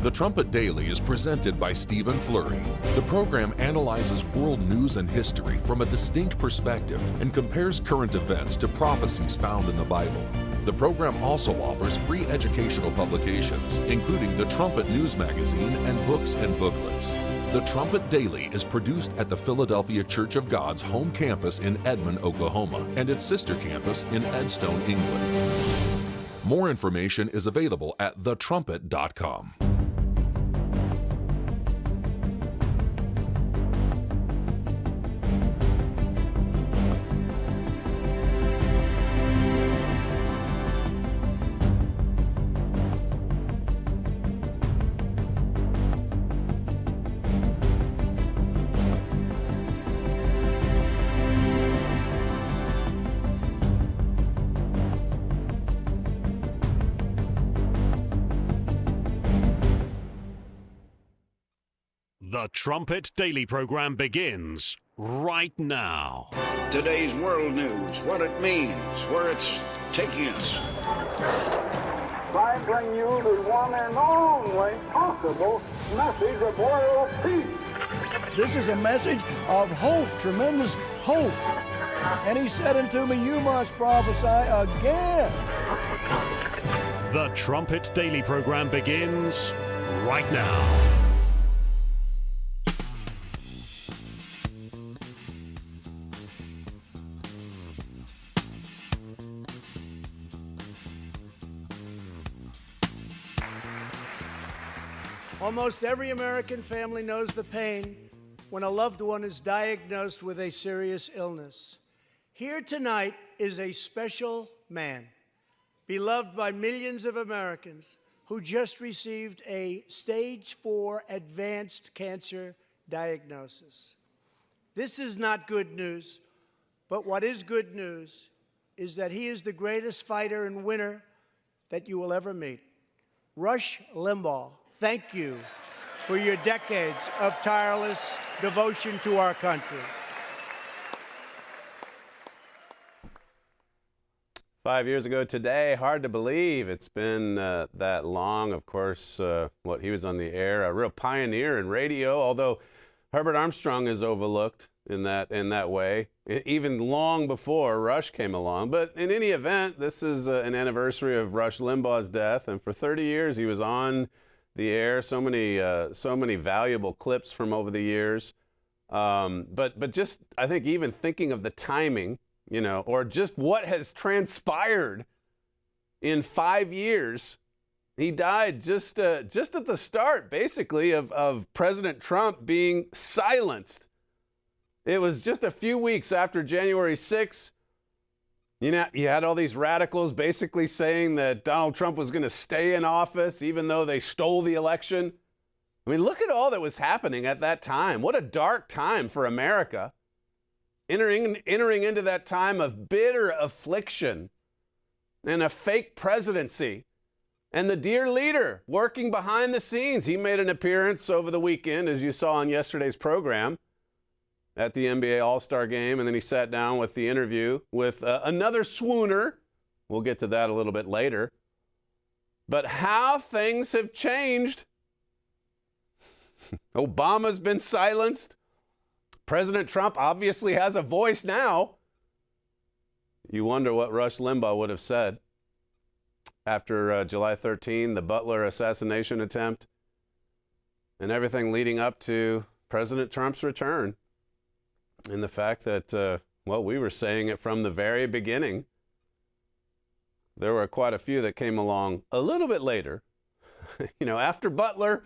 The Trumpet Daily is presented by Stephen Flurry. The program analyzes world news and history from a distinct perspective and compares current events to prophecies found in the Bible. The program also offers free educational publications, including the Trumpet News Magazine and books and booklets. The Trumpet Daily is produced at the Philadelphia Church of God's home campus in Edmond, Oklahoma, and its sister campus in Edstone, England. More information is available at thetrumpet.com. The Trumpet Daily program begins right now. Today's world news, what it means, where it's taking us. I bring you the one and only possible message of world peace. This is a message of hope, tremendous hope. And he said unto me, you must prophesy again. The Trumpet Daily program begins right now. Almost every American family knows the pain when a loved one is diagnosed with a serious illness. Here tonight is a special man, beloved by millions of Americans, who just received a stage 4 advanced cancer diagnosis. This is not good news, but what is good news is that he is the greatest fighter and winner that you will ever meet. Rush Limbaugh. Thank you for your decades of tireless devotion to our country. 5 years ago today, hard to believe it's been that long. Of course, he was on the air, a real pioneer in radio, although Herbert Armstrong is overlooked in that way, even long before Rush came along. But in any event, this is an anniversary of Rush Limbaugh's death, and for 30 years he was on the air, so many valuable clips from over the years. But just, I think even thinking of the timing, or just what has transpired in 5 years, he died just at the start, basically, of President Trump being silenced. It was just a few weeks after January 6th. You had all these radicals basically saying that Donald Trump was going to stay in office even though they stole the election. I mean, look at all that was happening at that time. What a dark time for America. Entering into that time of bitter affliction and a fake presidency. And the dear leader working behind the scenes. He made an appearance over the weekend, as you saw on yesterday's program, at the NBA All-Star Game, and then he sat down with the interview with another swooner. We'll get to that a little bit later. But how things have changed. Obama's been silenced. President Trump obviously has a voice now. You wonder what Rush Limbaugh would have said after July 13, the Butler assassination attempt, and everything leading up to President Trump's return. And the fact that, we were saying it from the very beginning. There were quite a few that came along a little bit later. After Butler,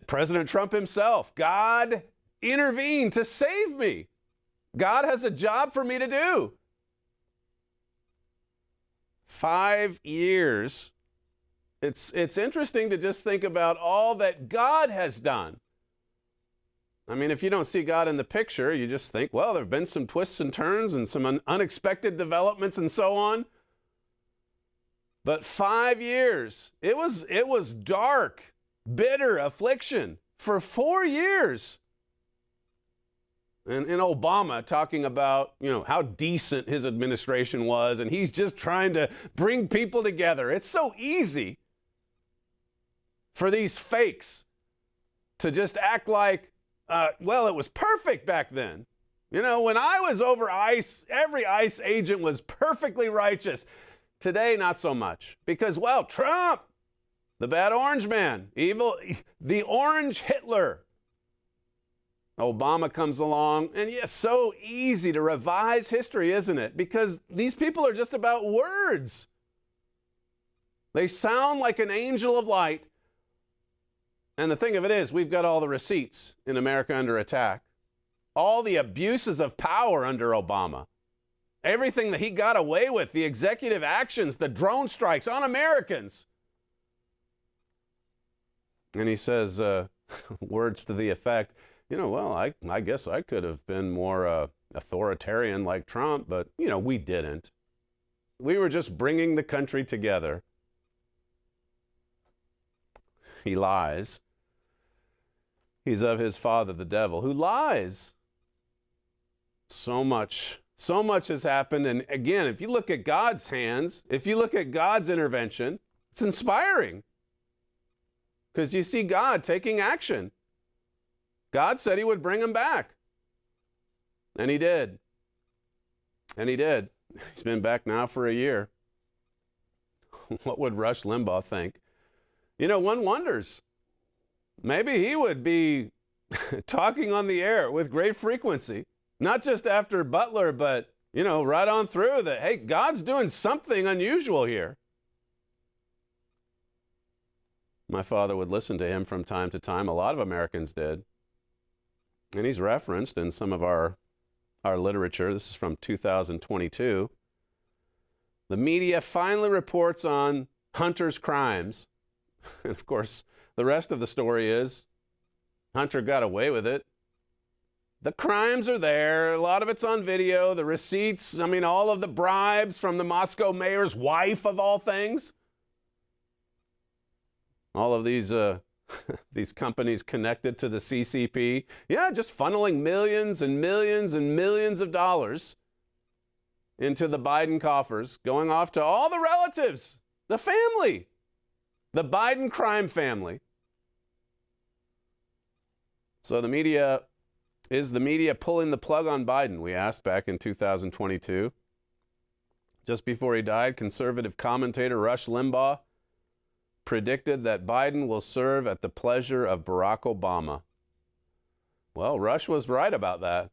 President Trump himself, God intervened to save me. God has a job for me to do. 5 years. It's interesting to just think about all that God has done. I mean, if you don't see God in the picture, you just think, well, there have been some twists and turns and some unexpected developments and so on. But 5 years, it was dark, bitter affliction for 4 years. And Obama talking about, how decent his administration was, and he's just trying to bring people together. It's so easy for these fakes to just act like, well, it was perfect back then. You know, when I was over ICE, every ICE agent was perfectly righteous. Today, not so much. Because, well, Trump, the bad orange man, evil, the orange Hitler. Obama comes along, and yeah, so easy to revise history, isn't it? Because these people are just about words. They sound like an angel of light. And the thing of it is, we've got all the receipts in America under attack. All the abuses of power under Obama. Everything that he got away with, the executive actions, the drone strikes on Americans. And he says words to the effect, you know, well, I guess I could have been more authoritarian like Trump, but, you know, we didn't. We were just bringing the country together. He lies. He's of his father, the devil, who lies. So much has happened. And again, if you look at God's hands, if you look at God's intervention, it's inspiring. Because you see God taking action. God said he would bring him back. And he did. And he did. He's been back now for a year. What would Rush Limbaugh think? You know, one wonders. Maybe he would be talking on the air with great frequency. Not just after Butler, but, you know, right on through that, hey, God's doing something unusual here. My father would listen to him from time to time. A lot of Americans did. And he's referenced in some of our literature. This is from 2022. The media finally reports on Hunter's crimes. And of course, the rest of the story is Hunter got away with it. The crimes are there. A lot of it's on video. The receipts, I mean, all of the bribes from the Moscow mayor's wife, of all things. All of these these companies connected to the CCP. Yeah, just funneling millions and millions and millions of dollars into the Biden coffers, going off to all the relatives, the family, the Biden crime family. So is the media pulling the plug on Biden? We asked back in 2022. Just before he died, conservative commentator Rush Limbaugh predicted that Biden will serve at the pleasure of Barack Obama. Well, Rush was right about that.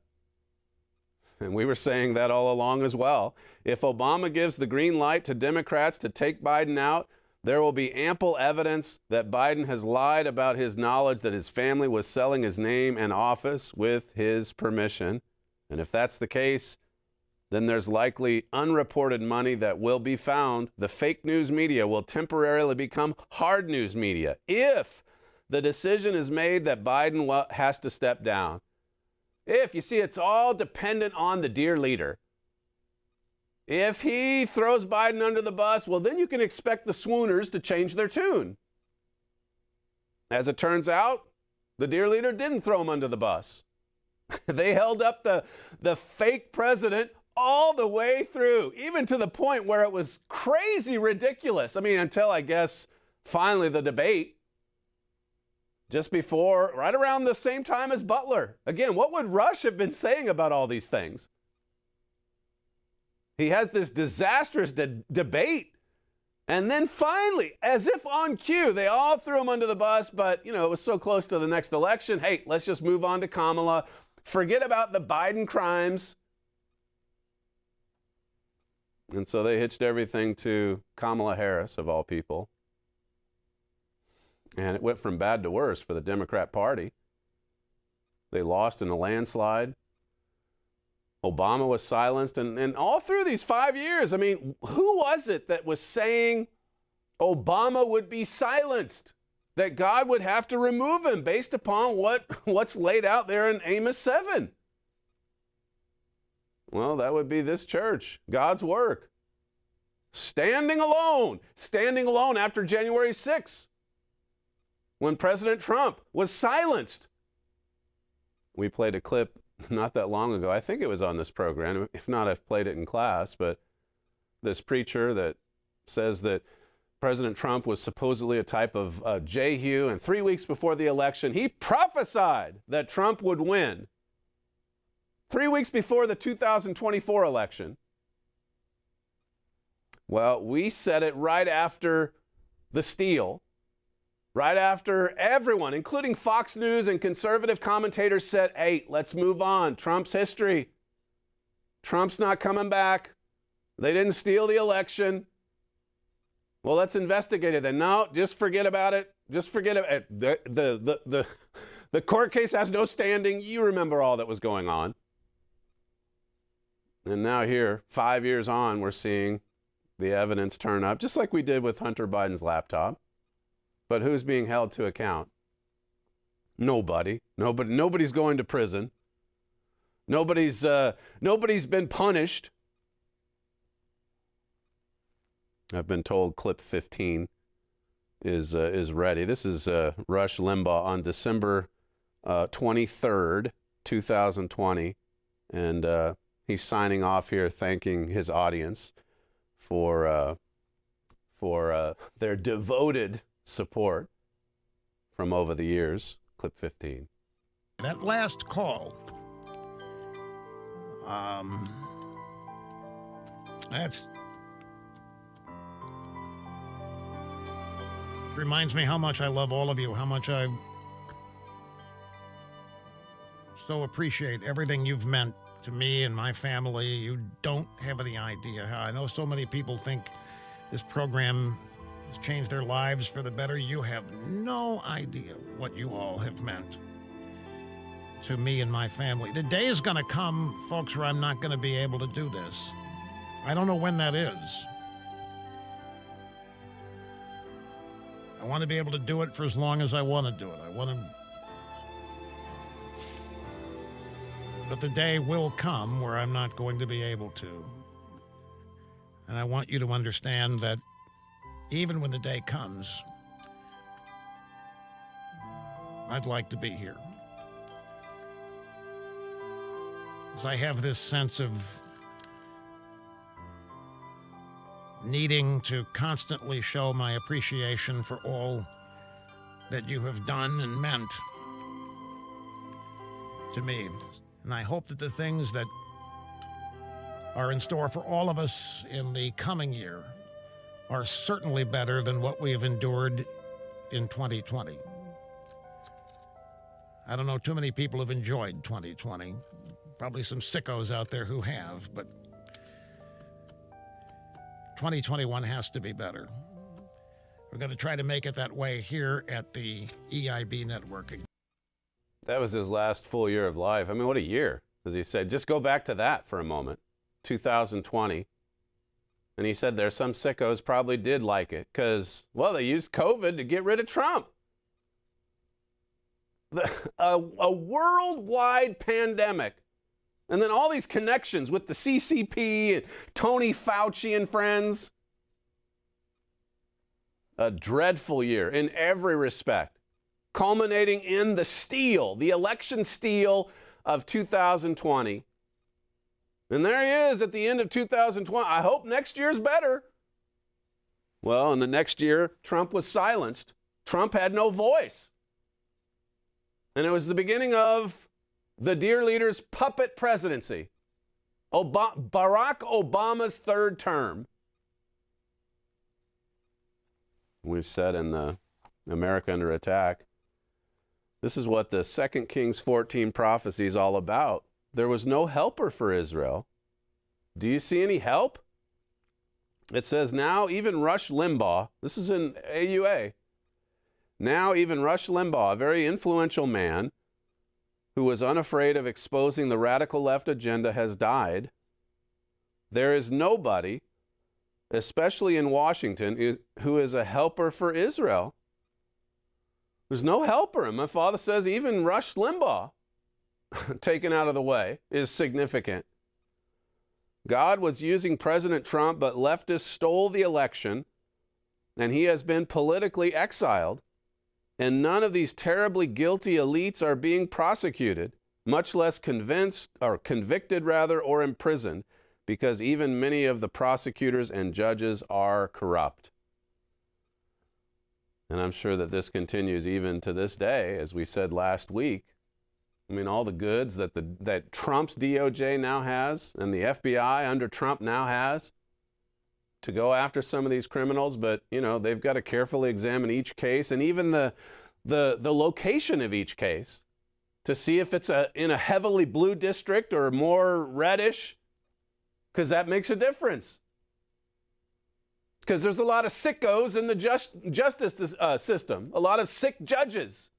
And we were saying that all along as well. If Obama gives the green light to Democrats to take Biden out, there will be ample evidence that Biden has lied about his knowledge that his family was selling his name and office with his permission. And if that's the case, then there's likely unreported money that will be found. The fake news media will temporarily become hard news media if the decision is made that Biden has to step down. If, you see, it's all dependent on the dear leader. If he throws Biden under the bus, well, then you can expect the swooners to change their tune. As it turns out, the dear leader didn't throw him under the bus. They held up the fake president all the way through, even to the point where it was crazy ridiculous. I mean, until, I guess, finally the debate, just before, right around the same time as Butler. Again, what would Rush have been saying about all these things? He has this disastrous debate. And then finally, as if on cue, they all threw him under the bus. But, you know, it was so close to the next election. Hey, let's just move on to Kamala. Forget about the Biden crimes. And so they hitched everything to Kamala Harris, of all people. And it went from bad to worse for the Democrat Party. They lost in a landslide. Obama was silenced. And all through these 5 years, I mean, who was it that was saying Obama would be silenced? That God would have to remove him based upon what's laid out there in Amos 7? Well, that would be this church, God's work. Standing alone after January 6th, when President Trump was silenced. We played a clip not that long ago. I think it was on this program. If not, I've played it in class. But this preacher that says that President Trump was supposedly a type of Jehu, and 3 weeks before the election, he prophesied that Trump would win. 3 weeks before the 2024 election. Well, we said it right after the steal, right after everyone, including Fox News and conservative commentators, said, hey, let's move on. Trump's history. Trump's not coming back. They didn't steal the election. Well, let's investigate it then. No, just forget about it. Just forget it. The court case has no standing. You remember all that was going on. And now here, 5 years on, we're seeing the evidence turn up, just like we did with Hunter Biden's laptop. But who's being held to account? Nobody. Nobody's going to prison. Nobody's been punished. I've been told clip 15 is ready. This is Rush Limbaugh on December 23rd, 2020, and he's signing off here, thanking his audience for their devoted support from over the years. Clip 15. That last call, that's reminds me how much I love all of you, how much I so appreciate everything you've meant to me and my family. You don't have any idea how. I know so many people think this program has changed their lives for the better. You have no idea what you all have meant to me and my family. The day is going to come, folks, where I'm not going to be able to do this. I don't know when that is. I want to be able to do it for as long as I want to do it. But the day will come where I'm not going to be able to. And I want you to understand that even when the day comes, I'd like to be here. Because I have this sense of needing to constantly show my appreciation for all that you have done and meant to me. And I hope that the things that are in store for all of us in the coming year are certainly better than what we have endured in 2020. I don't know too many people have enjoyed 2020. Probably some sickos out there who have, but 2021 has to be better. We're going to try to make it that way here at the EIB network. That was his last full year of life. I mean, what a year, as he said. Just go back to that for a moment, 2020. And he said there's some sickos probably did like it because, well, they used COVID to get rid of Trump. A worldwide pandemic. And then all these connections with the CCP and Tony Fauci and friends. A dreadful year in every respect, culminating in the steal, the election steal of 2020. And there he is at the end of 2020. I hope next year's better. Well, in the next year, Trump was silenced. Trump had no voice. And it was the beginning of the dear leader's puppet presidency, Barack Obama's third term. We said in the America Under Attack, this is what the 2 Kings 14 prophecy is all about. There was no helper for Israel. Do you see any help? It says, now even Rush Limbaugh, this is in AUA, now even Rush Limbaugh, a very influential man, who was unafraid of exposing the radical left agenda, has died. There is nobody, especially in Washington, who is a helper for Israel. There's no helper. And my father says even Rush Limbaugh, taken out of the way, is significant. God was using President Trump, but leftists stole the election, and he has been politically exiled. And none of these terribly guilty elites are being prosecuted, much less convicted or imprisoned, because even many of the prosecutors and judges are corrupt. And I'm sure that this continues even to this day, as we said last week. I mean, all the goods that Trump's DOJ now has and the FBI under Trump now has to go after some of these criminals. But, you know, they've got to carefully examine each case and even the location of each case to see if it's in a heavily blue district or more reddish, because that makes a difference. Because there's a lot of sickos in the justice system, a lot of sick judges.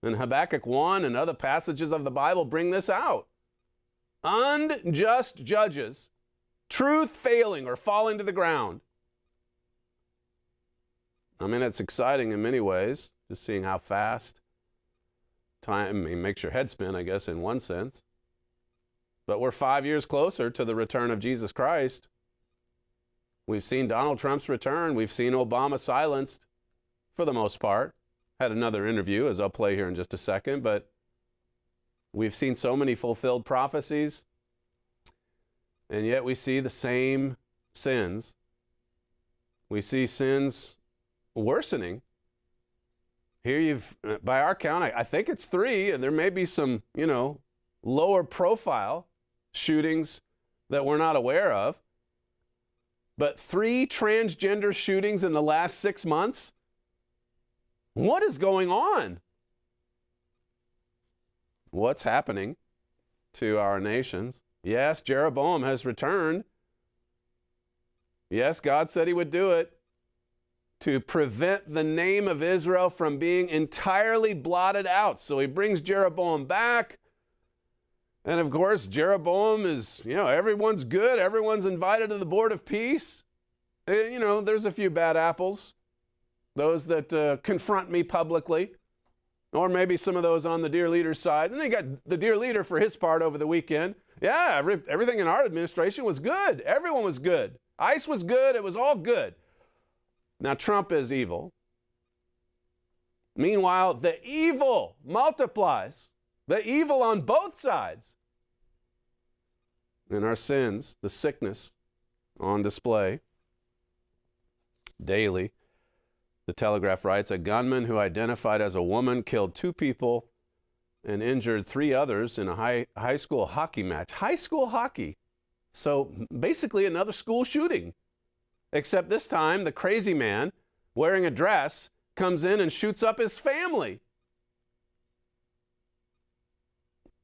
And Habakkuk 1 and other passages of the Bible bring this out. Unjust judges, truth failing or falling to the ground. I mean, it's exciting in many ways, just seeing how fast time makes your head spin, I guess, in one sense. But we're 5 years closer to the return of Jesus Christ. We've seen Donald Trump's return. We've seen Obama silenced for the most part. Had another interview, as I'll play here in just a second, but we've seen so many fulfilled prophecies, and yet we see the same sins. We see sins worsening. Here by our count, I think it's 3, and there may be some, lower profile shootings that we're not aware of. But 3 transgender shootings in the last 6 months? What is going on? What's happening to our nations? Yes, Jeroboam has returned. Yes, God said he would do it to prevent the name of Israel from being entirely blotted out. So he brings Jeroboam back. And of course, Jeroboam is, everyone's good. Everyone's invited to the board of peace. There's a few bad apples. Those that confront me publicly. Or maybe some of those on the dear leader's side. And they got the dear leader for his part over the weekend. Yeah, everything in our administration was good. Everyone was good. ICE was good. It was all good. Now, Trump is evil. Meanwhile, the evil multiplies. The evil on both sides. And our sins, the sickness, on display daily. The Telegraph writes, a gunman who identified as a woman killed 2 people and injured 3 others in a high school hockey match. High school hockey. So basically another school shooting. Except this time, the crazy man wearing a dress comes in and shoots up his family.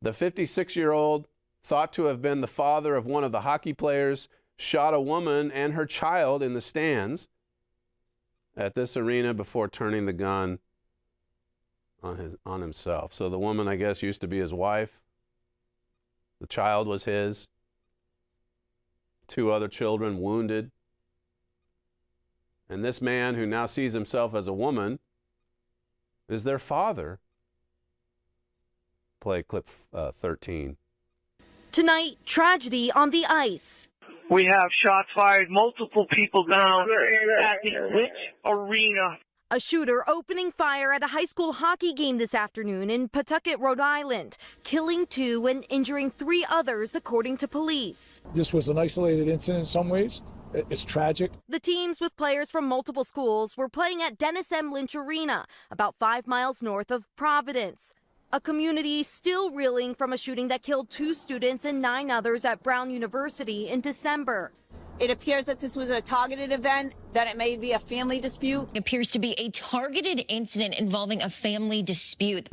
The 56-year-old, thought to have been the father of one of the hockey players, shot a woman and her child in the stands at this arena before turning the gun on himself. So the woman, I guess, used to be his wife. The child was his. 2 other children wounded. And this man, who now sees himself as a woman, is their father. Play clip 13. Tonight, tragedy on the ice. We have shots fired, multiple people down at the Lynch Arena. A shooter opening fire at a high school hockey game this afternoon in Pawtucket, Rhode Island, killing 2 and injuring 3 others, according to police. This was an isolated incident in some ways. It's tragic. The teams with players from multiple schools were playing at Dennis M. Lynch Arena, about 5 miles north of Providence. A community still reeling from a shooting that killed 2 students and 9 others at Brown University in December. It appears that this was a targeted event, that it may be a family dispute. It appears to be a targeted incident involving a family dispute.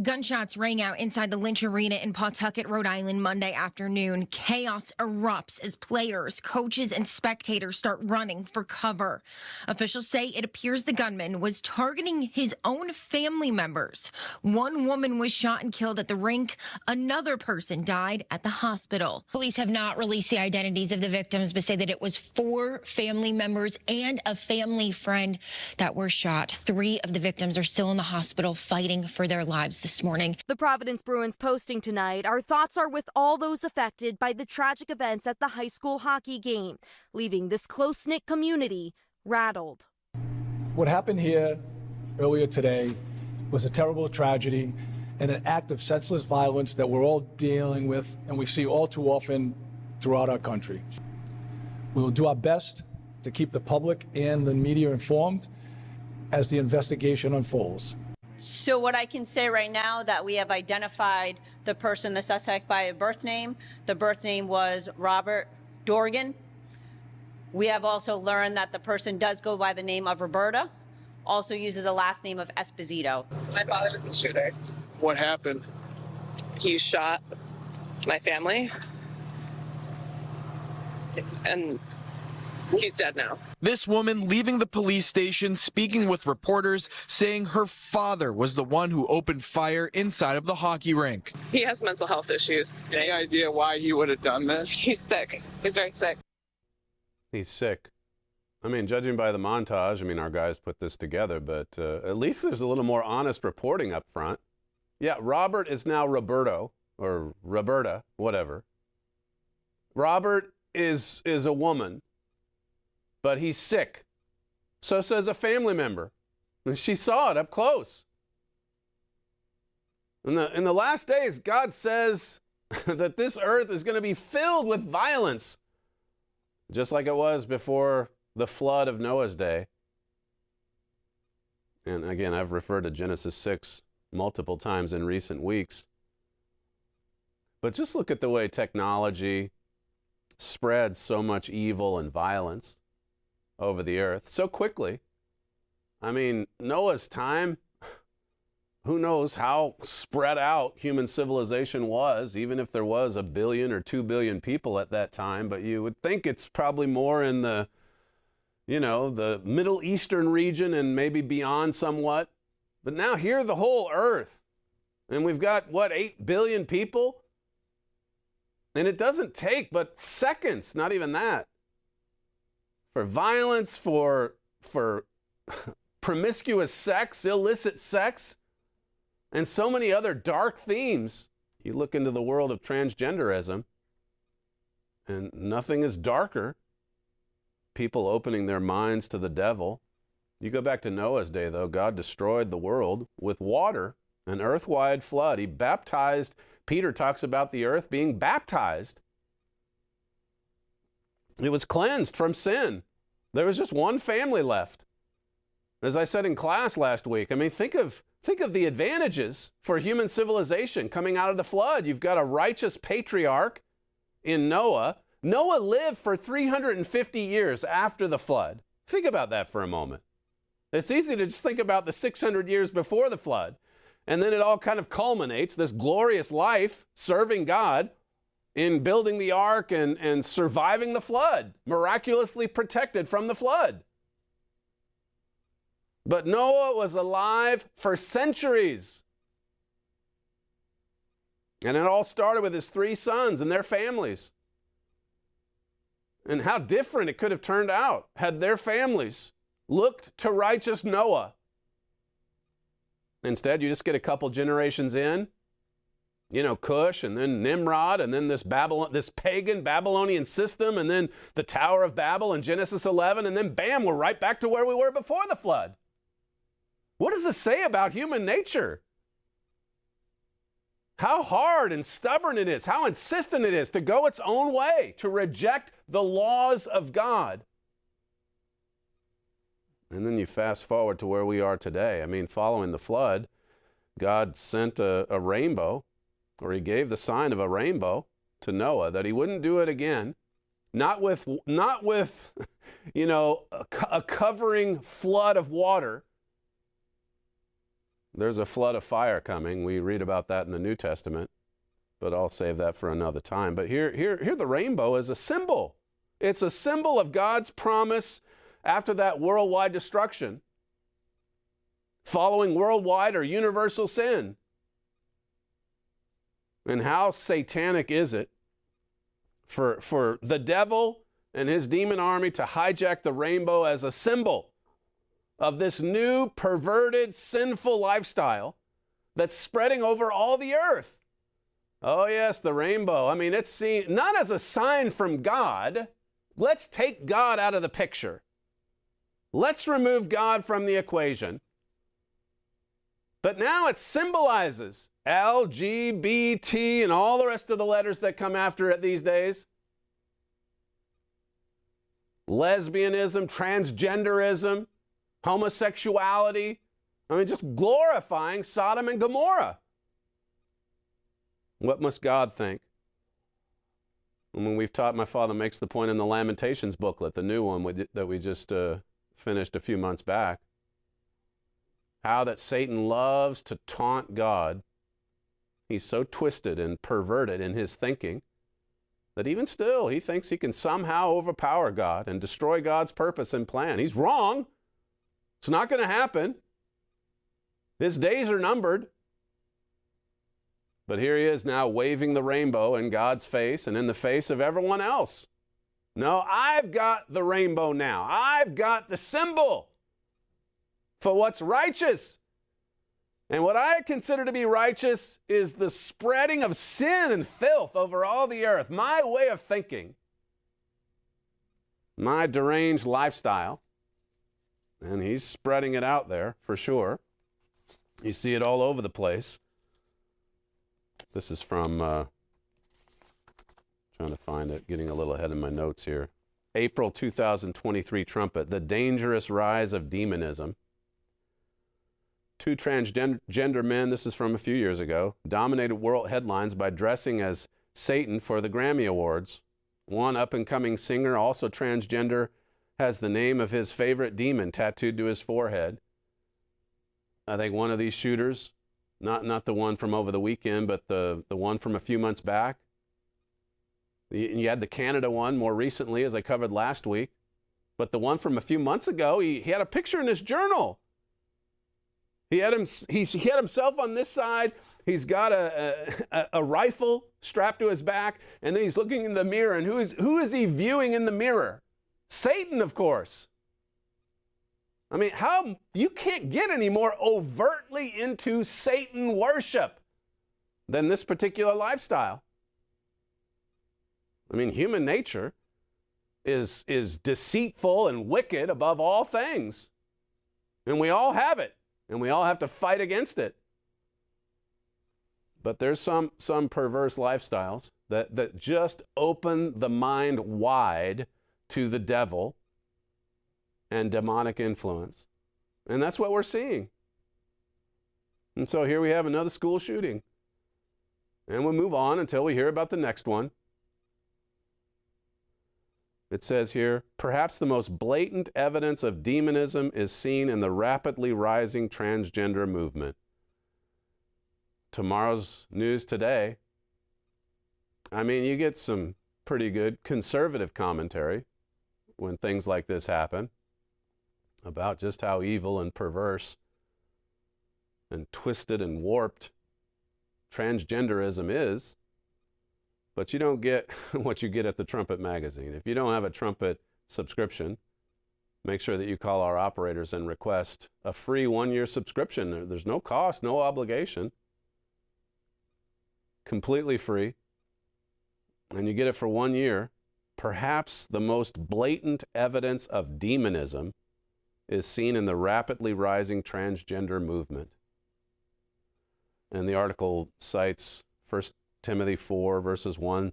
Gunshots rang out inside the Lynch Arena in Pawtucket, Rhode Island Monday afternoon. Chaos erupts as players, coaches, and spectators start running for cover. Officials say it appears the gunman was targeting his own family members. 1 woman was shot and killed at the rink. Another person died at the hospital. Police have not released the identities of the victims, but say that it was 4 family members and a family friend that were shot. 3 of the victims are still in the hospital fighting for their lives this morning. The Providence Bruins posting tonight, our thoughts are with all those affected by the tragic events at the high school hockey game, leaving this close-knit community rattled. What happened here earlier today was a terrible tragedy and an act of senseless violence that we're all dealing with and we see all too often throughout our country. We will do our best to keep the public and the media informed as the investigation unfolds. So what I can say right now that we have identified the person, the suspect, by a birth name. The birth name was Robert Dorgan. We have also learned that the person does go by the name of Roberta, also uses a last name of Esposito. My father was a shooter. What happened? He shot my family, and he's dead now. This woman leaving the police station, speaking with reporters, saying her father was the one who opened fire inside of the hockey rink. He has mental health issues. Any idea why he would have done this? He's sick. He's very sick. He's sick. I mean, judging by the montage, I mean, our guys put this together, but at least there's a little more honest reporting up front. Yeah, Robert is now Roberto, or Roberta, whatever. Robert is a woman, but he's sick. So says a family member. And she saw it up close. In the last days, God says that this earth is going to be filled with violence, just like it was before the flood of Noah's day. And again, I've referred to Genesis 6 multiple times in recent weeks. But just look at the way technology spreads so much evil and violence over the earth so quickly. I mean, Noah's time, who knows how spread out human civilization was, even if there was 1 billion or 2 billion people at that time. But you would think it's probably more in the, the Middle Eastern region and maybe beyond somewhat. But now here, the whole earth, and we've got, 8 billion people? And it doesn't take but seconds, not even that, for violence, for promiscuous sex, illicit sex, and so many other dark themes. You look into the world of transgenderism, and nothing is darker. People opening their minds to the devil. You go back to Noah's day, though, God destroyed the world with water, an earth-wide flood. He baptized. Peter talks about the earth being baptized. It was cleansed from sin. There was just one family left. As I said in class last week, I mean, think of the advantages for human civilization coming out of the flood. You've got a righteous patriarch in Noah. Noah lived for 350 years after the flood. Think about that for a moment. It's easy to just think about the 600 years before the flood. And then it all kind of culminates, this glorious life serving God in building the ark and surviving the flood, miraculously protected from the flood. But Noah was alive for centuries. And it all started with his 3 sons and their families. And how different it could have turned out had their families looked to righteous Noah. Instead, you just get a couple generations in, Cush, and then Nimrod, and then this pagan Babylonian system, and then the Tower of Babel in Genesis 11, and then bam, we're right back to where we were before the flood. What does this say about human nature? How hard and stubborn it is, how insistent it is to go its own way, to reject the laws of God. And then you fast forward to where we are today. I mean, following the flood, God sent a rainbow, or he gave the sign of a rainbow to Noah, that he wouldn't do it again. Not with a covering flood of water. There's a flood of fire coming. We read about that in the New Testament, but I'll save that for another time. But here the rainbow is a symbol. It's a symbol of God's promise after that worldwide destruction, following worldwide or universal sin. And how satanic is it for the devil and his demon army to hijack the rainbow as a symbol of this new, perverted, sinful lifestyle that's spreading over all the earth. Oh yes, the rainbow. I mean, it's seen not as a sign from God. Let's take God out of the picture. Let's remove God from the equation. But now it symbolizes LGBT and all the rest of the letters that come after it these days. lesbianism, transgenderism, homosexuality. I mean, just glorifying Sodom and Gomorrah. What must God think? And when we've taught, my father makes the point in the Lamentations booklet, the new one that we just finished a few months back, how that Satan loves to taunt God. He's so twisted and perverted in his thinking that even still he thinks he can somehow overpower God and destroy God's purpose and plan. He's wrong. It's not going to happen. His days are numbered. But here he is now waving the rainbow in God's face and in the face of everyone else. No, I've got the rainbow now. I've got the symbol for what's righteous. And what I consider to be righteous is the spreading of sin and filth over all the earth. My way of thinking, my deranged lifestyle, and he's spreading it out there for sure. You see it all over the place. This is from, trying to find it, getting a little ahead of my notes here. April 2023 Trumpet, The Dangerous Rise of Demonism. 2 transgender men, this is from a few years ago, dominated world headlines by dressing as Satan for the Grammy Awards. One up-and-coming singer, also transgender, has the name of his favorite demon tattooed to his forehead. I think one of these shooters, not the one from over the weekend, but the one from a few months back. You had the Canada one more recently, as I covered last week. But the one from a few months ago, he had a picture in his journal. He had himself on this side. He's got a rifle strapped to his back, and then he's looking in the mirror. And who is he viewing in the mirror? Satan, of course. I mean, you can't get any more overtly into Satan worship than this particular lifestyle. I mean, human nature is deceitful and wicked above all things. And we all have it. And we all have to fight against it. But there's some perverse lifestyles that just open the mind wide to the devil and demonic influence. And that's what we're seeing. And so here we have another school shooting. And we'll move on until we hear about the next one. It says here, perhaps the most blatant evidence of demonism is seen in the rapidly rising transgender movement. Tomorrow's news today. I mean, you get some pretty good conservative commentary when things like this happen about just how evil and perverse and twisted and warped transgenderism is. But you don't get what you get at the Trumpet magazine. If you don't have a Trumpet subscription, make sure that you call our operators and request a free 1-year subscription. There's no cost, no obligation. Completely free. And you get it for 1 year. Perhaps the most blatant evidence of demonism is seen in the rapidly rising transgender movement. And the article cites 1 Timothy 4, verses 1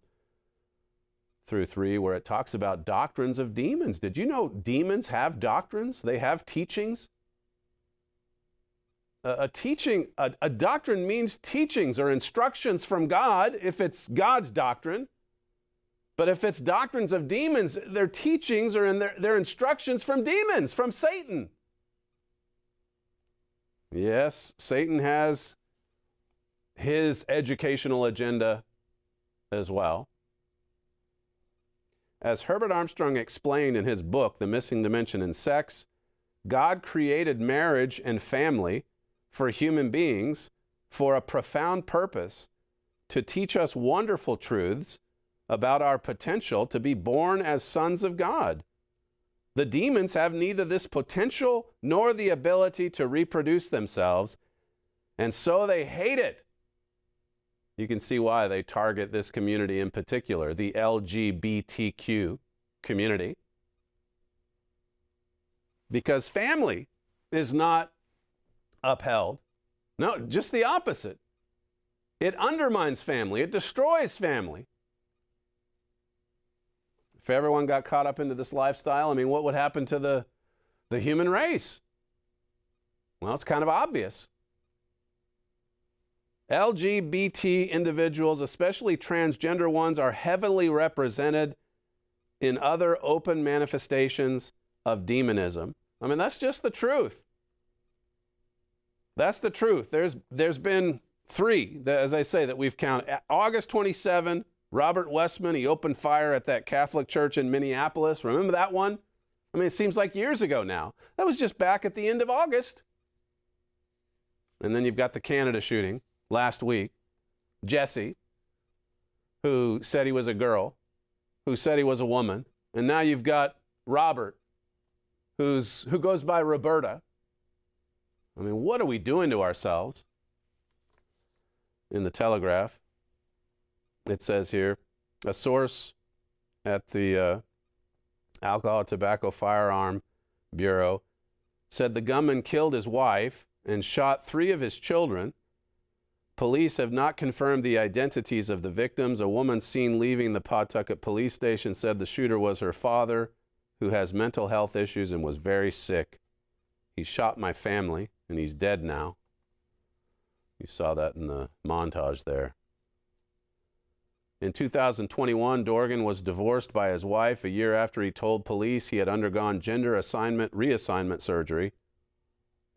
through 3, where it talks about doctrines of demons. Did you know demons have doctrines? They have teachings. A doctrine means teachings or instructions from God, if it's God's doctrine. But if it's doctrines of demons, their teachings are in their instructions from demons, from Satan. Yes, Satan has his educational agenda as well. As Herbert Armstrong explained in his book, The Missing Dimension in Sex, God created marriage and family for human beings for a profound purpose, to teach us wonderful truths about our potential to be born as sons of God. The demons have neither this potential nor the ability to reproduce themselves, and so they hate it. You can see why they target this community in particular, the LGBTQ community. Because family is not upheld. No, just the opposite. It undermines family. It destroys family. If everyone got caught up into this lifestyle, I mean, what would happen to the human race? Well, it's kind of obvious. LGBT individuals, especially transgender ones, are heavily represented in other open manifestations of demonism. I mean, that's just the truth. That's the truth. There's been 3, as I say, that we've counted. August 27, Robert Westman, he opened fire at that Catholic church in Minneapolis. Remember that one? I mean, it seems like years ago now. That was just back at the end of August. And then you've got the Canada shooting last week. Jesse, who said he was a girl, who said he was a woman. And now you've got Robert, who goes by Roberta. I mean, what are we doing to ourselves? In the Telegraph, it says here, a source at the Alcohol, Tobacco, Firearm Bureau said the gunman killed his wife and shot 3 of his children. Police have not confirmed the identities of the victims. A woman seen leaving the Pawtucket police station said the shooter was her father, who has mental health issues and was very sick. He shot my family, and he's dead now. You saw that in the montage there. In 2021, Dorgan was divorced by his wife a year after he told police he had undergone gender reassignment surgery.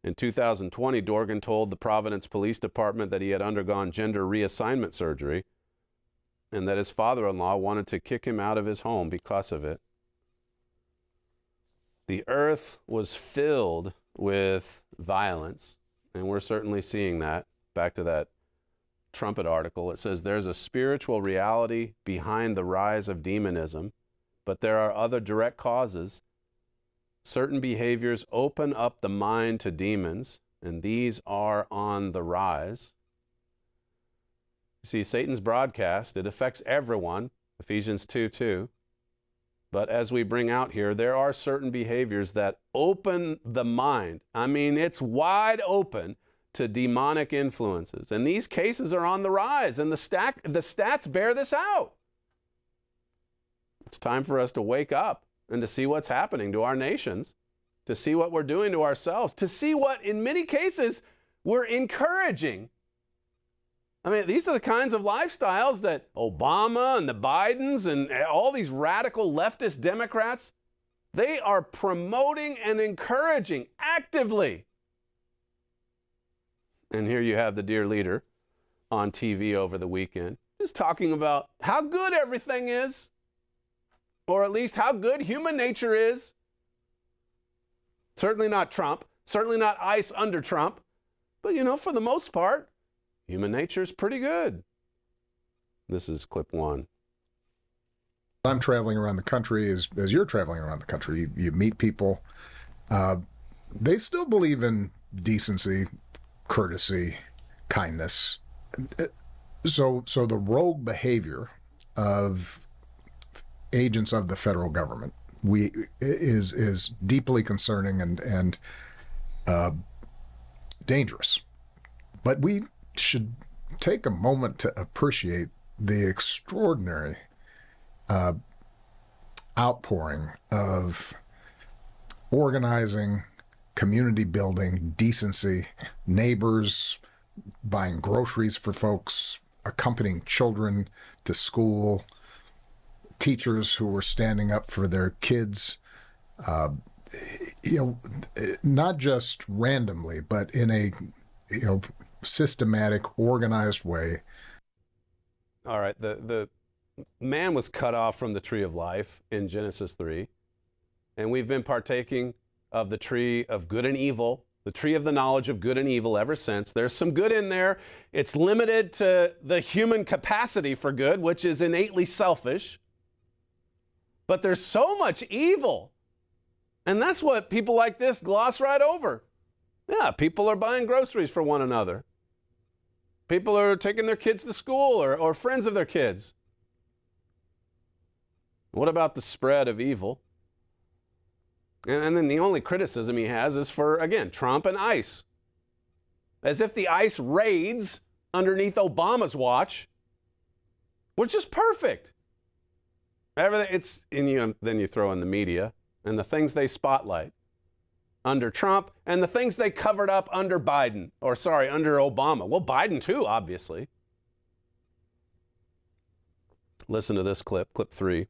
In 2020, Dorgan told the Providence Police Department that he had undergone gender reassignment surgery and that his father-in-law wanted to kick him out of his home because of it. The earth was filled with violence, and we're certainly seeing that. Back to that Trumpet article, it says there's a spiritual reality behind the rise of demonism, but there are other direct causes. Certain behaviors open up the mind to demons, and these are on the rise. You see, Satan's broadcast, it affects everyone, Ephesians 2:2. But as we bring out here, there are certain behaviors that open the mind. I mean, it's wide open to demonic influences. And these cases are on the rise, and the stats bear this out. It's time for us to wake up and to see what's happening to our nations, to see what we're doing to ourselves, to see what, in many cases, we're encouraging. I mean, these are the kinds of lifestyles that Obama and the Bidens and all these radical leftist Democrats, they are promoting and encouraging actively. And here you have the dear leader on TV over the weekend, just talking about how good everything is, or at least how good human nature is. Certainly not Trump, certainly not ICE under Trump, but for the most part, human nature is pretty good. This is clip 1. I'm traveling around the country as you're traveling around the country. You meet people. They still believe in decency, courtesy, kindness. So the rogue behavior of agents of the federal government is deeply concerning and dangerous. But we should take a moment to appreciate the extraordinary outpouring of organizing, community building, decency, neighbors buying groceries for folks, accompanying children to school, teachers who were standing up for their kids, not just randomly, but in a systematic, organized way. All right, the man was cut off from the tree of life in Genesis 3, and we've been partaking of the tree of good and evil, the tree of the knowledge of good and evil ever since. There's some good in there. It's limited to the human capacity for good, which is innately selfish. But there's so much evil. And that's what people like this gloss right over. Yeah, people are buying groceries for one another. People are taking their kids to school or friends of their kids. What about the spread of evil? And then the only criticism he has is for, again, Trump and ICE. As if the ICE raids underneath Obama's watch were just perfect. Everything, then you throw in the media and the things they spotlight under Trump and the things they covered up under under Obama. Well, Biden too, obviously. Listen to this clip 3.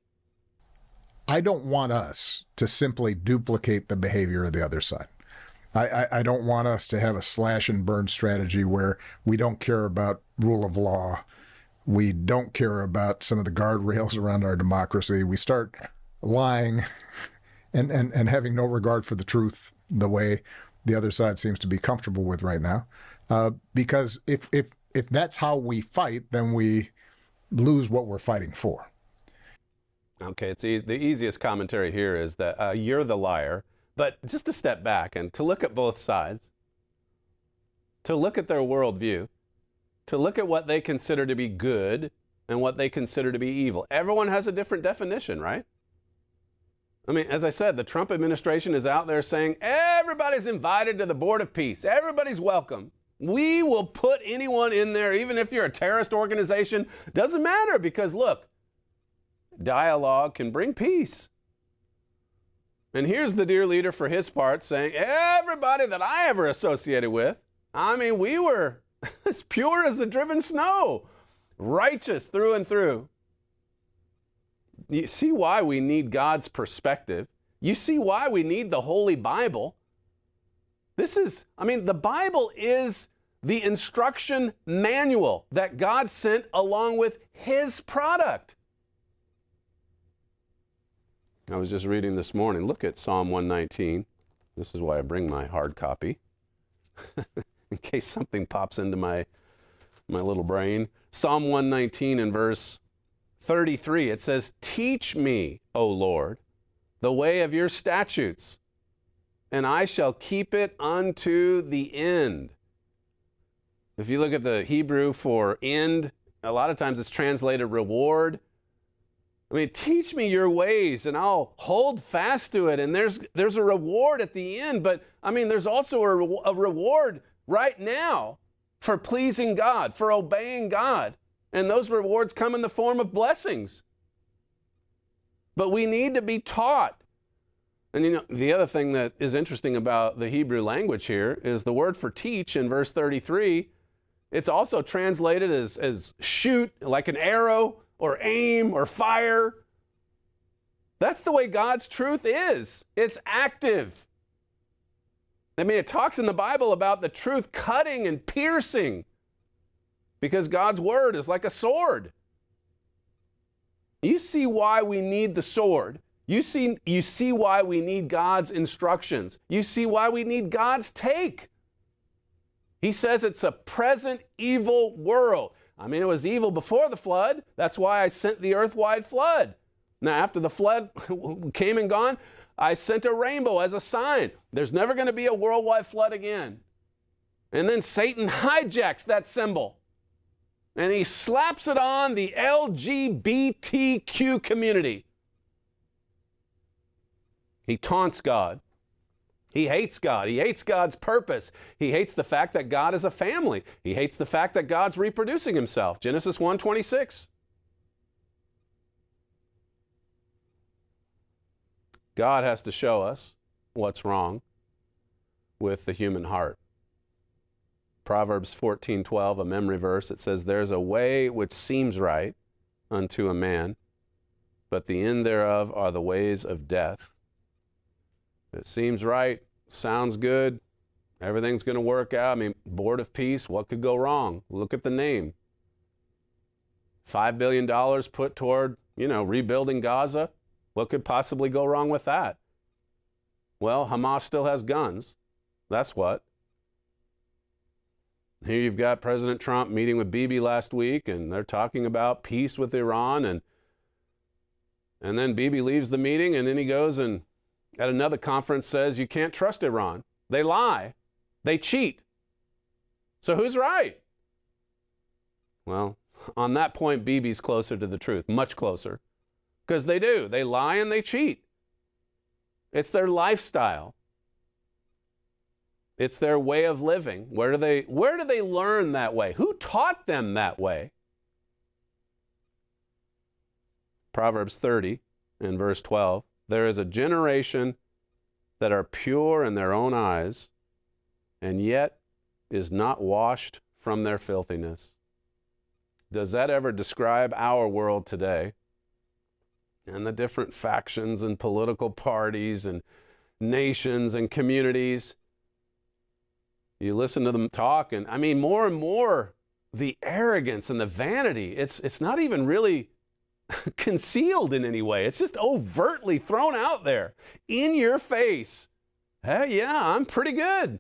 I don't want us to simply duplicate the behavior of the other side. I don't want us to have a slash and burn strategy where we don't care about rule of law. We don't care about some of the guardrails around our democracy. We start lying and having no regard for the truth the way the other side seems to be comfortable with right now. Because if that's how we fight, then we lose what we're fighting for. Okay, the easiest commentary here is that you're the liar. But just to step back and to look at both sides, to look at their worldview, to look at what they consider to be good and what they consider to be evil. Everyone has a different definition, right? I mean, as I said, the Trump administration is out there saying everybody's invited to the Board of Peace. Everybody's welcome. We will put anyone in there, even if you're a terrorist organization. Doesn't matter because, look, dialogue can bring peace. And here's the dear leader for his part saying, everybody that I ever associated with, I mean, we were as pure as the driven snow, righteous through and through. You see why we need God's perspective. You see why we need the Holy Bible. The Bible is the instruction manual that God sent along with his product. I was just reading this morning. Look at Psalm 119. This is why I bring my hard copy, in case something pops into my little brain. Psalm 119 and verse 33, it says, "Teach me, O Lord, the way of your statutes, and I shall keep it unto the end." If you look at the Hebrew for end, a lot of times it's translated reward. I mean, teach me your ways and I'll hold fast to it. And there's a reward at the end, but I mean, there's also a reward right now for pleasing God, for obeying God. And those rewards come in the form of blessings. But we need to be taught. And you know, the other thing that is interesting about the Hebrew language here is the word for teach in verse 33. It's also translated as shoot, like an arrow, or aim, or fire. That's the way God's truth is. It's active. I mean, it talks in the Bible about the truth cutting and piercing because God's word is like a sword. You see why we need the sword. You see why we need God's instructions. You see why we need God's take. He says it's a present evil world. I mean, it was evil before the flood. That's why I sent the earth-wide flood. Now, after the flood came and gone, I sent a rainbow as a sign. There's never going to be a worldwide flood again. And then Satan hijacks that symbol. And he slaps it on the LGBTQ community. He taunts God. He hates God. He hates God's purpose. He hates the fact that God is a family. He hates the fact that God's reproducing himself. Genesis 1:26. God has to show us what's wrong with the human heart. Proverbs 14:12, a memory verse, it says, "There's a way which seems right unto a man, but the end thereof are the ways of death." It seems right, sounds good, everything's going to work out. I mean, Board of Peace, what could go wrong? Look at the name. $5 billion put toward, rebuilding Gaza. What could possibly go wrong with that? Well, Hamas still has guns. That's what. Here you've got President Trump meeting with Bibi last week, and they're talking about peace with Iran. And then Bibi leaves the meeting, and then he goes and at another conference says you can't trust Iran. They lie. They cheat. So who's right? Well, on that point, Bibi's closer to the truth, much closer. Because they do. They lie and they cheat. It's their lifestyle. It's their way of living. Where do they learn that way? Who taught them that way? Proverbs 30 and verse 12, there is a generation that are pure in their own eyes, and yet is not washed from their filthiness. Does that ever describe our world today? And the different factions and political parties and nations and communities. You listen to them talk, and I mean, more and more, the arrogance and the vanity, it's not even really concealed in any way. It's just overtly thrown out there in your face. Hey, yeah, I'm pretty good.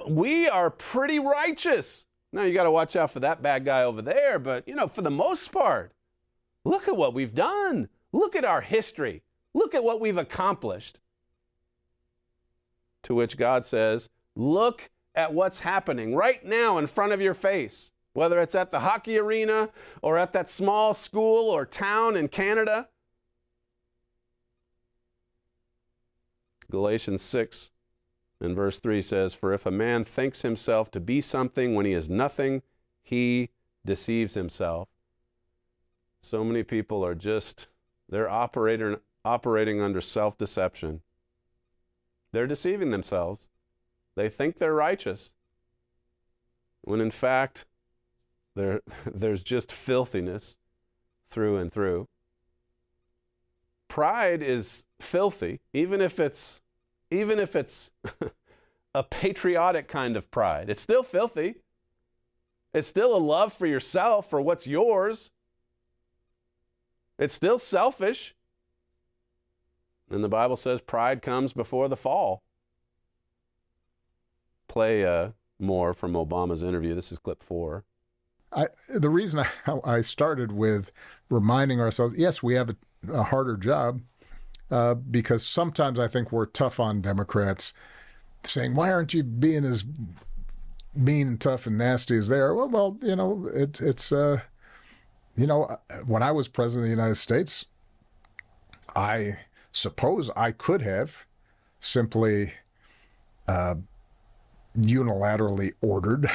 We are pretty righteous. Now you got to watch out for that bad guy over there, but for the most part, look at what we've done. Look at our history. Look at what we've accomplished. To which God says, look at what's happening right now in front of your face. Whether it's at the hockey arena or at that small school or town in Canada. Galatians 6 and verse 3 says, for if a man thinks himself to be something when he is nothing, he deceives himself. So many people are they're operating under self-deception. They're deceiving themselves. They think they're righteous, when in fact, there's just filthiness through and through. Pride is filthy, even if it's a patriotic kind of pride. It's still filthy. It's still a love for yourself, for what's yours. It's still selfish. And the Bible says pride comes before the fall. Play more from Obama's interview. This is clip 4. The reason I started with reminding ourselves, yes, we have a harder job, because sometimes I think we're tough on Democrats, saying, why aren't you being as mean and tough and nasty as they are? Well, it's when I was president of the United States, I suppose I could have simply unilaterally ordered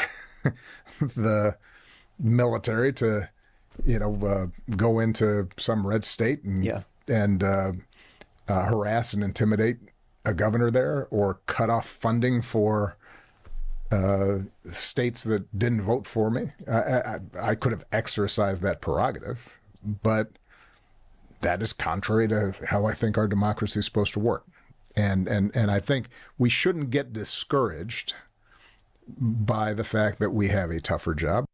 the military to, go into some red state and harass and intimidate a governor there, or cut off funding for states that didn't vote for me. I could have exercised that prerogative, but that is contrary to how I think our democracy is supposed to work. And I think we shouldn't get discouraged by the fact that we have a tougher job.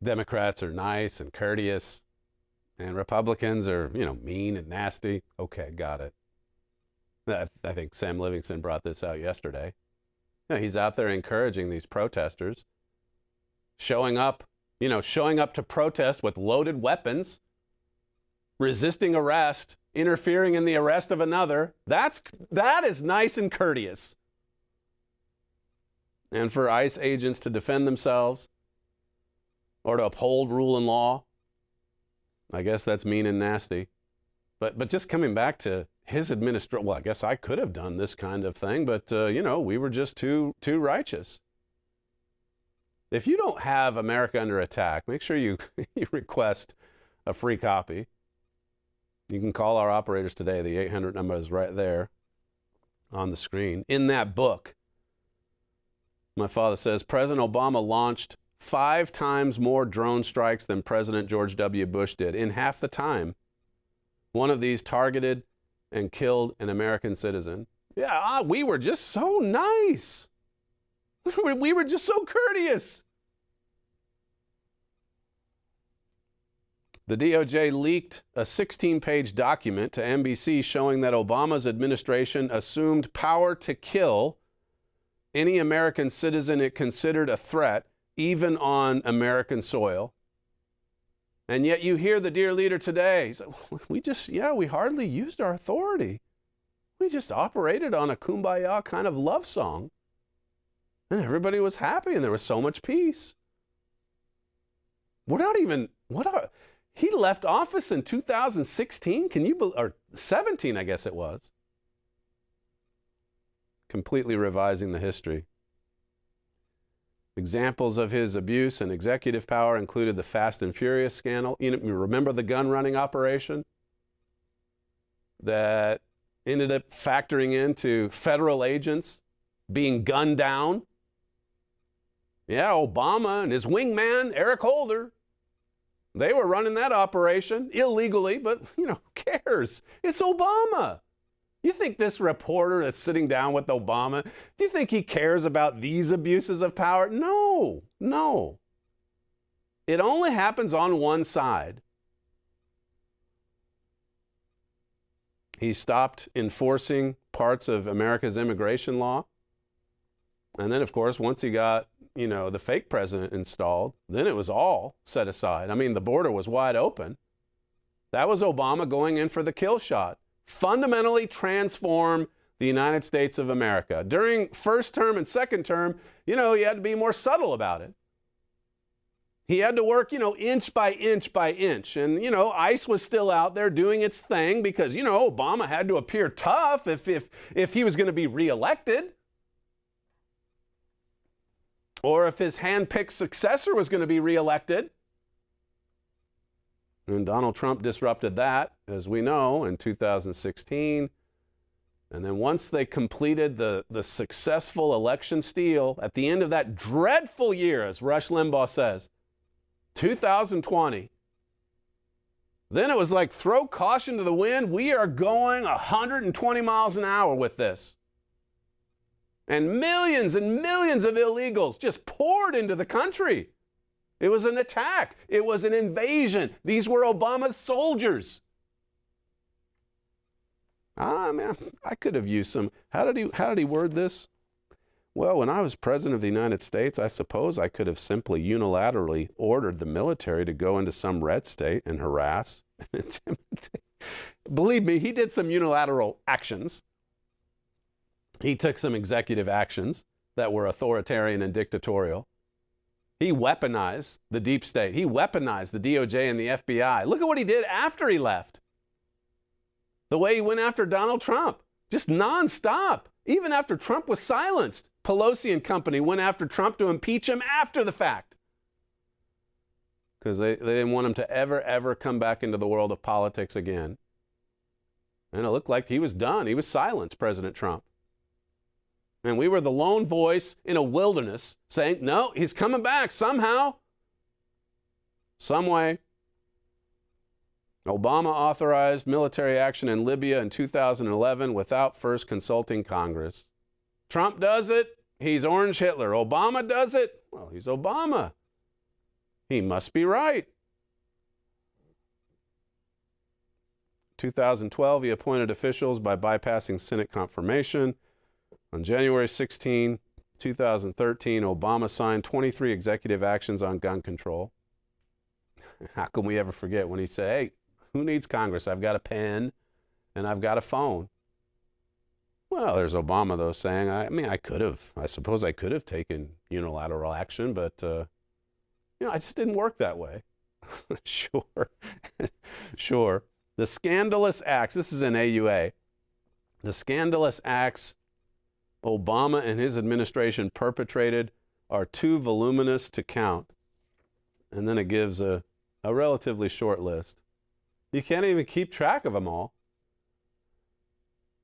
Democrats are nice and courteous, and Republicans are, mean and nasty. Okay, got it. I think Sam Livingston brought this out yesterday. He's out there encouraging these protesters, showing up to protest with loaded weapons, resisting arrest, interfering in the arrest of another. That is nice and courteous. And for ICE agents to defend themselves or to uphold rule and law, I guess that's mean and nasty. But just coming back to his administration, well, I guess I could have done this kind of thing, but, we were just too righteous. If you don't have America Under Attack, make sure you request a free copy. You can call our operators today. The 800 number is right there on the screen. In that book, my father says, President Obama launched 5 times more drone strikes than President George W. Bush did. In half the time, one of these targeted and killed an American citizen. Yeah, we were just so nice. We were just so courteous. The DOJ leaked a 16-page document to NBC showing that Obama's administration assumed power to kill any American citizen it considered a threat, even on American soil. And yet you hear the dear leader today, he's like, we hardly used our authority. We just operated on a kumbaya kind of love song. And everybody was happy and there was so much peace. He left office in 2016? Or 17, I guess it was. Completely revising the history. Examples of his abuse and executive power included the Fast and Furious scandal. You remember the gun running operation that ended up factoring into federal agents being gunned down? Yeah, Obama and his wingman, Eric Holder, they were running that operation illegally, but, who cares? It's Obama. You think this reporter that's sitting down with Obama, do you think he cares about these abuses of power? No, no. It only happens on one side. He stopped enforcing parts of America's immigration law. And then, of course, once he got, the fake president installed, then it was all set aside. I mean, the border was wide open. That was Obama going in for the kill shot. Fundamentally transform the United States of America. During first term and second term, he had to be more subtle about it. He had to work, inch by inch by inch. And, ICE was still out there doing its thing because, Obama had to appear tough if he was going to be reelected. Or if his hand-picked successor was going to be reelected. And Donald Trump disrupted that, as we know, in 2016. And then once they completed the successful election steal, at the end of that dreadful year, as Rush Limbaugh says, 2020, then it was like, throw caution to the wind. We are going 120 miles an hour with this. And millions of illegals just poured into the country. It was an attack. It was an invasion. These were Obama's soldiers. Man, I could have used some. How did he word this? Well, when I was president of the United States, I suppose I could have simply unilaterally ordered the military to go into some red state and harass and intimidate. Believe me, he did some unilateral actions. He took some executive actions that were authoritarian and dictatorial. He weaponized the deep state. He weaponized the DOJ and the FBI. Look at what he did after he left. The way he went after Donald Trump, just nonstop. Even after Trump was silenced, Pelosi and company went after Trump to impeach him after the fact. Because they didn't want him to ever come back into the world of politics again. And it looked like he was done. He was silenced, President Trump. And we were the lone voice in a wilderness saying, no, he's coming back somehow, some way. Obama authorized military action in Libya in 2011 without first consulting Congress. Trump does it, he's Orange Hitler. Obama does it, well, he's Obama. He must be right. 2012, he appointed officials by bypassing Senate confirmation. On January 16, 2013, Obama signed 23 executive actions on gun control. How can we ever forget when he said, hey, who needs Congress? I've got a pen and I've got a phone. Well, there's Obama, though, saying, I suppose I could have taken unilateral action, but, I just didn't work that way. Sure. The scandalous acts, this is in AUA, the scandalous acts Obama and his administration perpetrated are too voluminous to count. And then it gives a relatively short list. You can't even keep track of them all.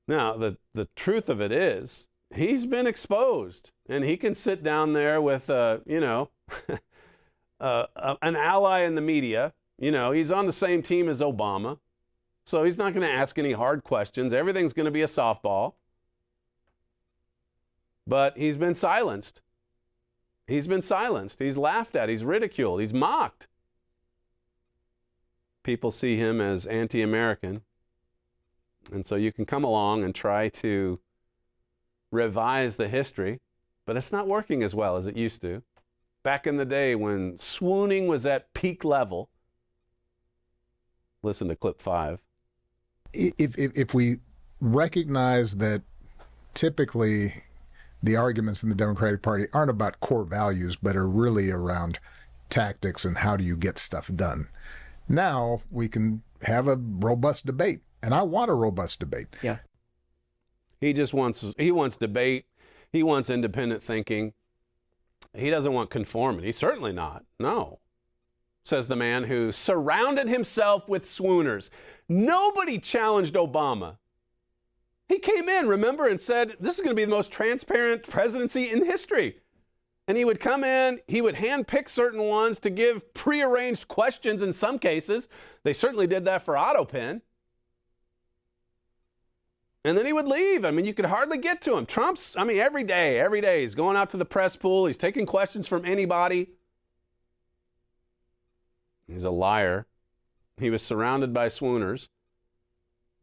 Now, the truth of it is, he's been exposed. And he can sit down there with, an ally in the media. He's on the same team as Obama. So he's not going to ask any hard questions. Everything's going to be a softball. But he's been silenced. He's been silenced. He's laughed at. He's ridiculed. He's mocked. People see him as anti-American. And so you can come along and try to revise the history, but it's not working as well as it used to. Back in the day when swooning was at peak level. Listen to clip 5. If we recognize that typically the arguments in the Democratic Party aren't about core values, but are really around tactics and how do you get stuff done. Now we can have a robust debate, and I want a robust debate. Yeah. He wants debate. He wants independent thinking. He doesn't want conformity. Certainly not. No. Says the man who surrounded himself with swooners. Nobody challenged Obama. He came in, remember, and said, this is going to be the most transparent presidency in history. And he would come in, he would handpick certain ones to give prearranged questions in some cases. They certainly did that for Autopin. And then he would leave. I mean, you could hardly get to him. Trump's, every day, he's going out to the press pool. He's taking questions from anybody. He's a liar. He was surrounded by swooners.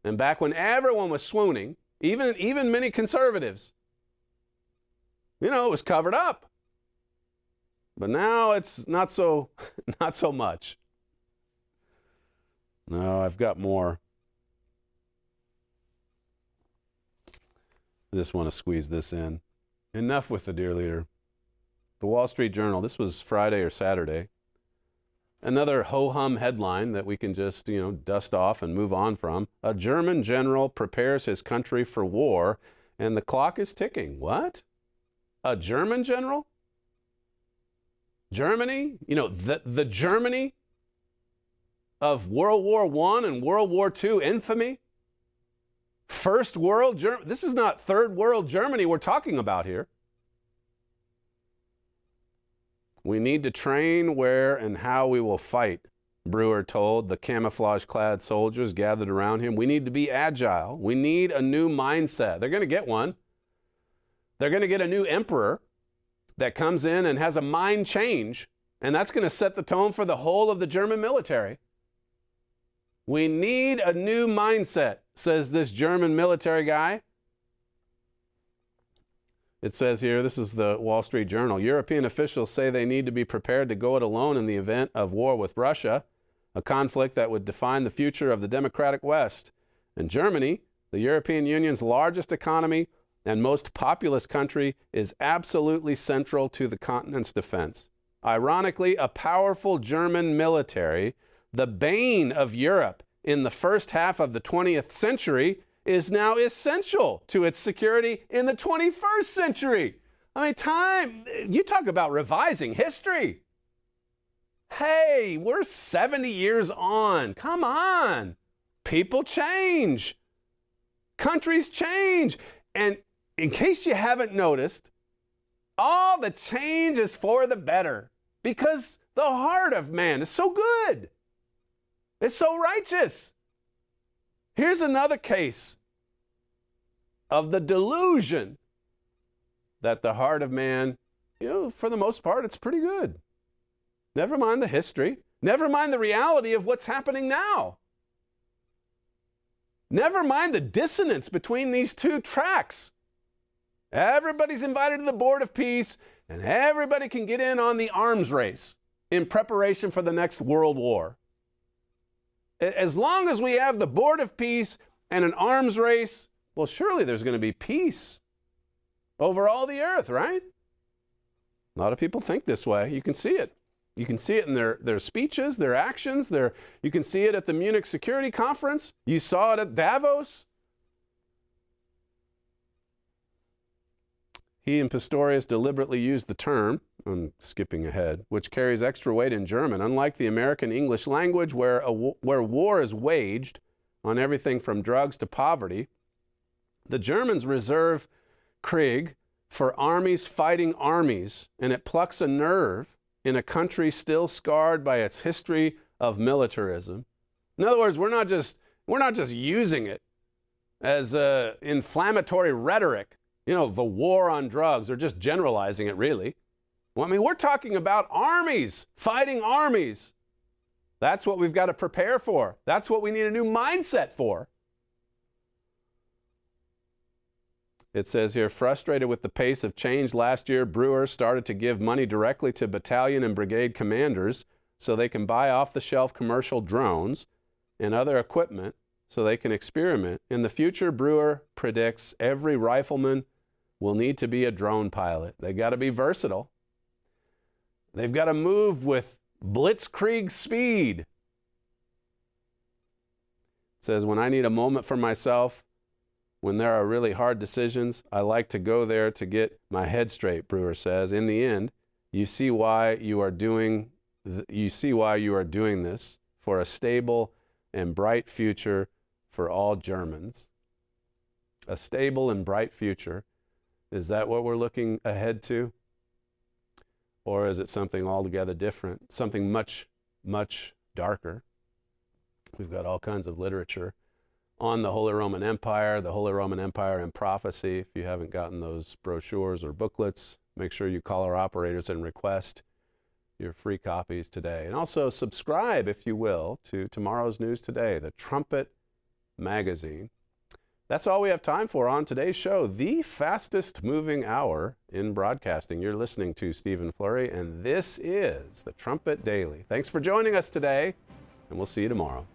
And back when everyone was swooning, even many conservatives, it was covered up. But now it's not so much. No, I've got more. I just want to squeeze this in. Enough with the dear leader. The Wall Street Journal, this was Friday or Saturday. Another ho-hum headline that we can just, dust off and move on from. A German general prepares his country for war, and the clock is ticking. What? A German general? Germany? The Germany of World War I and World War II infamy? First world Germany? This is not third world Germany we're talking about here. We need to train where and how we will fight, Brewer told the camouflage-clad soldiers gathered around him. We need to be agile. We need a new mindset. They're going to get one. They're going to get a new emperor that comes in and has a mind change, and that's going to set the tone for the whole of the German military. We need a new mindset, says this German military guy. It says here, this is the Wall Street Journal, European officials say they need to be prepared to go it alone in the event of war with Russia, a conflict that would define the future of the democratic West. And Germany, the European Union's largest economy and most populous country, is absolutely central to the continent's defense. Ironically, a powerful German military, the bane of Europe in the first half of the 20th century, is now essential to its security in the 21st century. You talk about revising history. Hey, we're 70 years on. Come on. People change. Countries change. And in case you haven't noticed, all the change is for the better because the heart of man is so good. It's so righteous. Here's another case of the delusion that the heart of man, for the most part, it's pretty good. Never mind the history. Never mind the reality of what's happening now. Never mind the dissonance between these two tracks. Everybody's invited to the Board of Peace, and everybody can get in on the arms race in preparation for the next world war. As long as we have the Board of Peace and an arms race, well, surely there's going to be peace over all the earth, right? A lot of people think this way. You can see it. You can see it in their speeches, their actions. You can see it at the Munich Security Conference. You saw it at Davos. He and Pistorius deliberately used the term, I'm skipping ahead, which carries extra weight in German, unlike the American English language where war is waged on everything from drugs to poverty. The Germans reserve Krieg for armies fighting armies, and it plucks a nerve in a country still scarred by its history of militarism. In other words, we're not just using it as inflammatory rhetoric, the war on drugs, or just generalizing it really. We're talking about armies fighting armies. That's what we've got to prepare for. That's what we need a new mindset for. It says here, frustrated with the pace of change last year, Brewer started to give money directly to battalion and brigade commanders so they can buy off-the-shelf commercial drones and other equipment so they can experiment. In the future, Brewer predicts every rifleman will need to be a drone pilot. They got to be versatile. They've got to move with blitzkrieg speed. It says, when I need a moment for myself, when there are really hard decisions, I like to go there to get my head straight, Brewer says. In the end, You see why you are doing this, for a stable and bright future for all Germans. A stable and bright future. Is that what we're looking ahead to? Or is it something altogether different? Something much, much darker? We've got all kinds of literature on the Holy Roman Empire and prophecy. If you haven't gotten those brochures or booklets, make sure you call our operators and request your free copies today. And also subscribe, if you will, to tomorrow's news today, the Trumpet magazine. That's all we have time for on today's show, the fastest moving hour in broadcasting. You're listening to Stephen Flurry, and this is the Trumpet Daily. Thanks for joining us today, and we'll see you tomorrow.